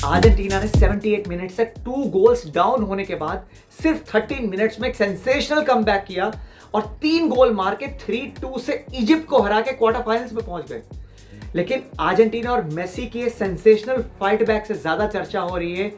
Argentina ने 78 minute तक 2 goals down होने के बाद सिर्फ 13 मिनट्स में एक सेंसेशनल कमबैक किया और 3 गोल मार के 3-2 से इजिप्ट को हरा के क्वार्टर फाइनल्स में पहुंच गए। लेकिन अर्जेंटीना और मेसी के सेंसेशनल फाइट बैक से ज्यादा चर्चा हो रही है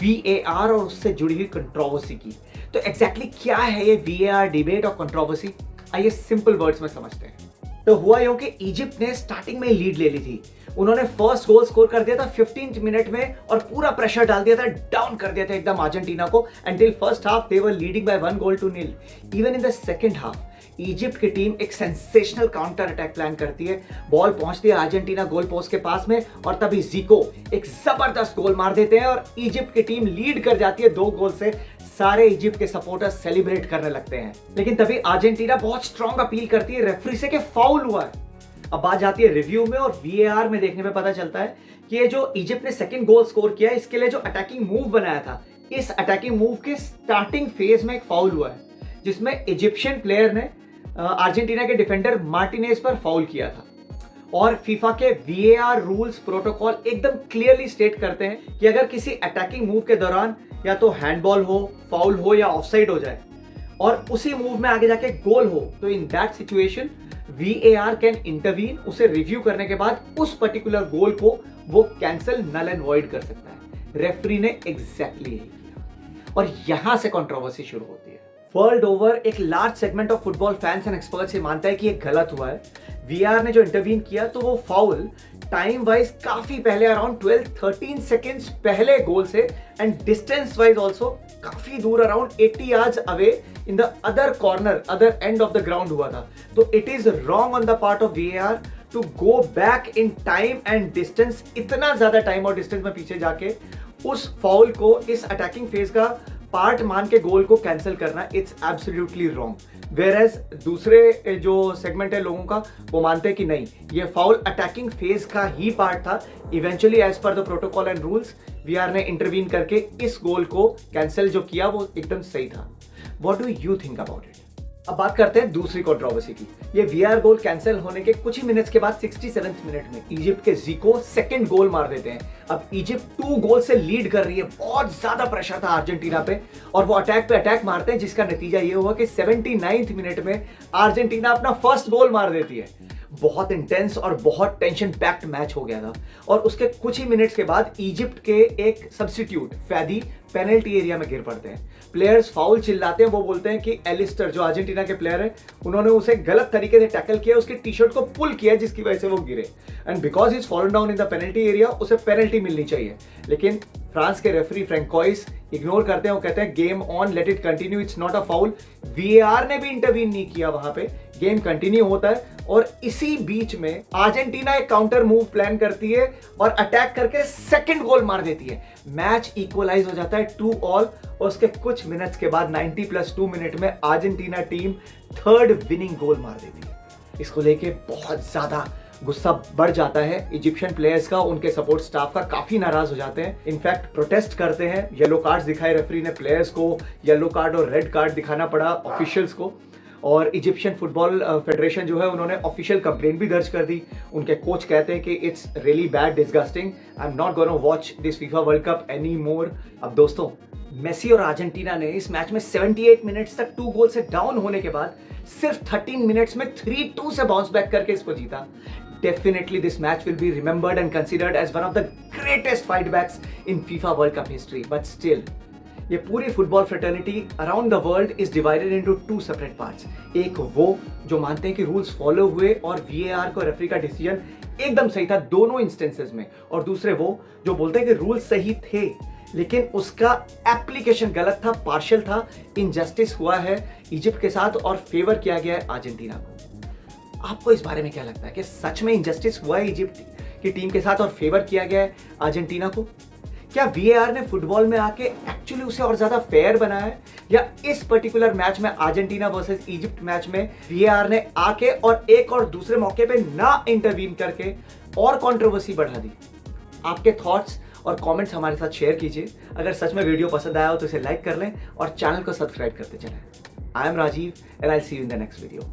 VAR और उससे जुड़ी हुई कंट्रोवर्सी की। तो एग्जैक्टली क्या है ये VAR डिबेट और कंट्रोवर्सी, आइए सिंपल वर्ड्स में समझते हैं। तो हुआ यूं कि इजिप्ट ने स्टार्टिंग में लीड ले ली थी। उन्होंने फर्स्ट गोल स्कोर कर दिया था 15 मिनट में और पूरा प्रेशर डाल दिया था, डाउन कर दिया था एकदम अर्जेंटीना को। Until first half they were leading by 1-0। Even in the second half Egypt की टीम एक सेंसेशनल काउंटर अटैक प्लान करती है। बॉल पहुंचती है अर्जेंटीना गोल पोस्ट के पास में और तभी ज़ीको एक जबरदस्त गोल मार देते हैं और इजिप्ट की टीम लीड कर जाती है 2 गोल से। सारे इजिप्ट के सपोर्टर्स सेलिब्रेट करने लगते हैं। लेकिन तभी अर्जेंटीना बहुत स्ट्रॉन्ग अपील करती है रेफरी से कि फाउल हुआ है। अब बात जाती है रिव्यू में और VAR में देखने में पता चलता है कि ये जो इजिप्ट ने सेकंड गोल स्कोर किया इसके लिए जो अटैकिंग मूव बनाया था, इस अटैकिंग मूव के स्टार्टिंग फेज में एक फाउल हुआ है जिसमें इजिप्शियन प्लेयर ने अर्जेंटीना के डिफेंडर मार्टिनेज पर फाउल किया था। और फीफा के VAR रूल्स प्रोटोकॉल एकदम क्लियरली स्टेट करते हैं कि अगर किसी अटैकिंग मूव के दौरान या तो हैंडबॉल हो, फाउल हो या ऑफसाइड हो जाए और उसी मूव में आगे जाके गोल हो, तो in that situation VAR can intervene. उसे रिव्यू करने के बाद उस पर्टिकुलर गोल को वो कैंसिल, नल एंड वॉइड कर सकता है। रेफरी ने एग्जैक्टली यही किया और यहां से कंट्रोवर्सी शुरू होती है। वर्ल्ड ओवर एक large segment of football fans and experts ये मानता है कि ये गलत हुआ है। VAR ने जो इंटरवीन किया तो वो फाउल टाइम वाइज काफी पहले, अराउंड 12-13 सेकेंड्स पहले गोल से, एंड डिस्टेंस वाइज ऑल्सो काफी दूर, around 80 yards away in the other corner, other end of the ground हुआ था। तो it is wrong on the part of VAR to go back in time and distance, इतना ज्यादा time और distance में पीछे जाके उस फाउल को, इस अटैकिंग फेज का पार्ट मान के गोल को कैंसिल करना, इट्स एब्सोल्युटली रॉन्ग। वेयरएज दूसरे जो सेगमेंट है लोगों का वो मानते हैं कि नहीं, ये फाउल अटैकिंग फेज का ही पार्ट था। Eventually as per the protocol and rules VAR ने इंटरवीन करके इस गोल को कैंसिल जो किया वो एकदम सही था। What do you think about it? अब बात करते हैं दूसरी कंट्रोवर्सी की। ये VAR गोल कैंसिल होने के कुछ ही मिनट्स के बाद 67वें मिनट में इजिप्ट के ज़ीको सेकंड गोल मार देते हैं। अब इजिप्ट 2 गोल से लीड कर रही है, बहुत ज्यादा प्रेशर था अर्जेंटीना पे और वो अटैक पे अटैक मारते हैं, जिसका नतीजा ये हुआ कि 79वें मिनट में अर्जेंटीना अपना फर्स्ट गोल मार देती है। बहुत इंटेंस और बहुत टेंशन पैक्ड मैच हो गया था और उसके कुछ ही मिनट्स के बाद इजिप्ट के एक सब्स्टिट्यूट फैदी पेनल्टी एरिया में गिर पड़ते हैं। प्लेयर्स फाउल चिल्लाते हैं, वो बोलते हैं कि एलिस्टर जो अर्जेंटीना के प्लेयर है उन्होंने उसे गलत तरीके से टैकल किया, उसकी टी शर्ट को पुल किया जिसकी वजह से वो गिरे, and because is fallen down in the penalty area उसे पेनल्टी मिलनी चाहिए। लेकिन फ्रांस के रेफरी फ्रैंकोइस इग्नोर करते हैं, वो कहते हैं game on, let it continue, it's not a foul. VAR ने भी इंटरवीन नहीं किया, वहां पे गेम कंटिन्यू होता है और इसी बीच में अर्जेंटीना एक काउंटर मूव प्लान करती है और अटैक करके सेकंड गोल मार देती है। मैच इक्वलाइज हो जाता है 2-2 और उसके कुछ मिनट्स के बाद 90+2 मिनट में अर्जेंटीना टीम थर्ड विनिंग गोल मार देती है। इसको लेके बहुत ज्यादा गुस्सा बढ़ जाता है इजिप्शियन प्लेयर्स का, उनके सपोर्ट स्टाफ का, काफी नाराज हो जाते हैं, इनफैक्ट प्रोटेस्ट करते हैं। येलो कार्ड्स दिखाए रेफरी ने प्लेयर्स को, येलो कार्ड और रेड कार्ड दिखाना पड़ा ऑफिशियल्स को, और इजिप्शियन फुटबॉल फेडरेशन जो है उन्होंने ऑफिशियल कंप्लेंट भी दर्ज कर दी। उनके कोच कहते हैं कि it's really bad, disgusting, I am not gonna watch this FIFA world cup any more. अब दोस्तों, मेसी और अर्जेंटीना ने इस मैच में 78 मिनट्स तक 2 गोल से डाउन होने के बाद सिर्फ 13 मिनट्स में 3-2 से बाउंस बैक करके इसको जीता। Definitely this match will be remembered and considered as one of the greatest fight backs in FIFA World Cup history. But still, ये पूरी football fraternity around the world is divided into 2 separate parts. एक वो जो मानते हैं कि rules follow हुए और VAR को रेफरी का डिसीजन एकदम सही था दोनों इंस्टेंसेस में, और दूसरे वो जो बोलते हैं कि रूल्स सही थे लेकिन उसका एप्लीकेशन गलत था, पार्शियल था, इनजस्टिस हुआ है इजिप्ट के साथ और फेवर किया गया है अर्जेंटीना को। आपको इस बारे में क्या लगता है कि सच में इनजस्टिस हुआ है इजिप्ट की टीम के साथ और फेवर किया गया है अर्जेंटीना को? क्या VAR ने फुटबॉल में आके एक्चुअली उसे और ज्यादा फेयर बनाया है, या इस पर्टिकुलर मैच में अर्जेंटीना वर्सेस इजिप्ट मैच में VAR ने आके और एक और दूसरे मौके पे ना इंटरवीन करके और कंट्रोवर्सी बढ़ा दी? आपके थॉट्स और कमेंट्स हमारे साथ शेयर कीजिए। अगर सच में वीडियो पसंद आया हो तो इसे लाइक कर लें और चैनल को सब्सक्राइब करते चलें। I am Rajeev and I see you in the next video.